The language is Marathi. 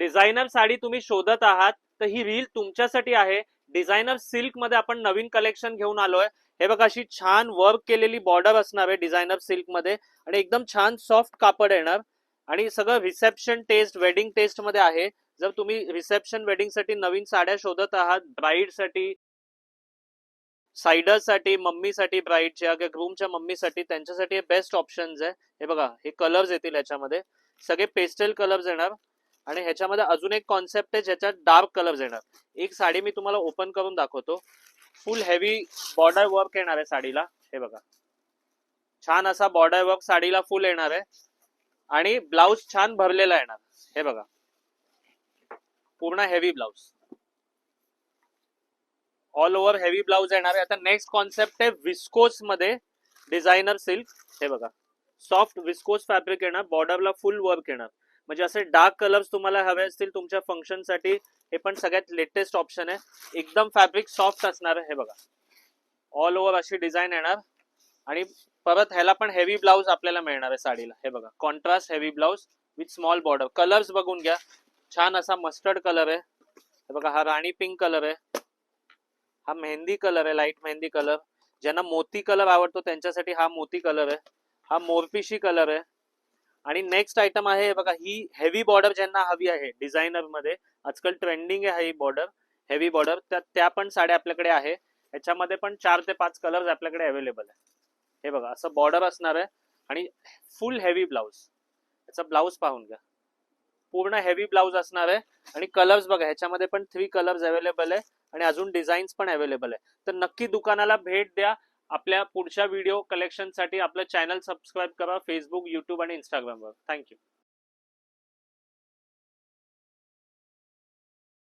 डिझायनर साडी तुम्ही शोधत आहात तर ही रील तुमच्यासाठी आहे। डिझायनर सिल्क मध्ये आपण नवीन कलेक्शन घेऊन आलोय। हे बघा अशी छान वर्क केलेली बॉर्डर असणार आहे डिझायनर सिल्क मध्ये आणि एकदम छान सॉफ्ट कापड येणार आणि सगळं रिसेप्शन टेस्ट वेडिंग टेस्ट मध्ये आहे। जर तुम्ही रिसेप्शन वेडिंग साठी नवीन साड्या शोधत आहात, ब्राईड साठी, सायडरसाठी, मम्मीसाठी ब्राईडच्या किंवा ग्रूमच्या मम्मीसाठी, त्यांच्यासाठी हे बेस्ट ऑप्शन्स आहे। हे बघा हे कलर्स येतील ह्याच्यामध्ये, सगळे पेस्टल कलर्स येणार आणि ह्याच्यामध्ये अजून एक कॉन्सेप्ट आहे ज्याच्यात डार्क कलर्स येणार। एक साडी मी तुम्हाला ओपन करून दाखवतो। फुल हेवी बॉर्डर वर्क येणार आहे साडीला। हे बघा छान असा बॉर्डर वर्क साडीला फुल येणार आहे आणि ब्लाउज छान भरलेला येणार। हे बघा पूर्ण heavy blouse, all over heavy blouse येणार आहे। आता नेक्स्ट कॉन्सेप्ट आहे विस्कोस मध्ये डिझायनर सिल्क। हे बघा सॉफ्ट विस्कोस फॅब्रिक येणार, बॉर्डरला फुल वर्क येणार। म्हणजे असे डार्क कलर्स तुम्हाला हवे असतील तुमच्या फंक्शन साठी, हे पण सगळ्यात लेटेस्ट ऑप्शन आहे। एकदम फॅब्रिक सॉफ्ट असणार आहे। हे बघा ऑल ओव्हर अशी डिझाईन येणार आणि परत ह्याला पण हेवी ब्लाउज आपल्याला मिळणार आहे साडीला। हे बघा contrast heavy blouse with small border. Colours बघून घ्या, छान असा मस्टर्ड कलर आहे। हे बघा हा राणी पिंक कलर आहे, हा मेहंदी कलर आहे, लाईट मेहंदी कलर। ज्यांना मोती कलर आवडतो त्यांच्यासाठी हा मोती कलर आहे, हा मोरपिशी कलर आहे। आणि नेक्स्ट आयटम आहे बघा ही हेवी बॉर्डर ज्यांना हवी आहे डिझायनर मध्ये, आजकाल ट्रेंडिंग आहे ही बॉर्डर, हेवी बॉर्डर, त्या पण साड्या आपल्याकडे आहे। याच्यामध्ये पण 4 ते 5 कलर्स आपल्याकडे अवेलेबल आहे। हे बघा असं बॉर्डर असणार आहे आणि फुल हेवी ब्लाउज। याचा ब्लाउज पाहून घ्या, पूर्ण हेवी ब्लाउज असणार आहे आणि कलर्स बघा ह्याच्यामध्ये पण 3 कलर्स अवेलेबल आहे आणि अजून डिझाईन्स पण अवेलेबल आहे। तर नक्की दुकानाला भेट द्या। आपल्या पुढच्या व्हिडिओ कलेक्शन साठी आपलं चॅनल सबस्क्राईब करा फेसबुक, युट्यूब आणि इंस्टाग्रामवर। थँक्यू।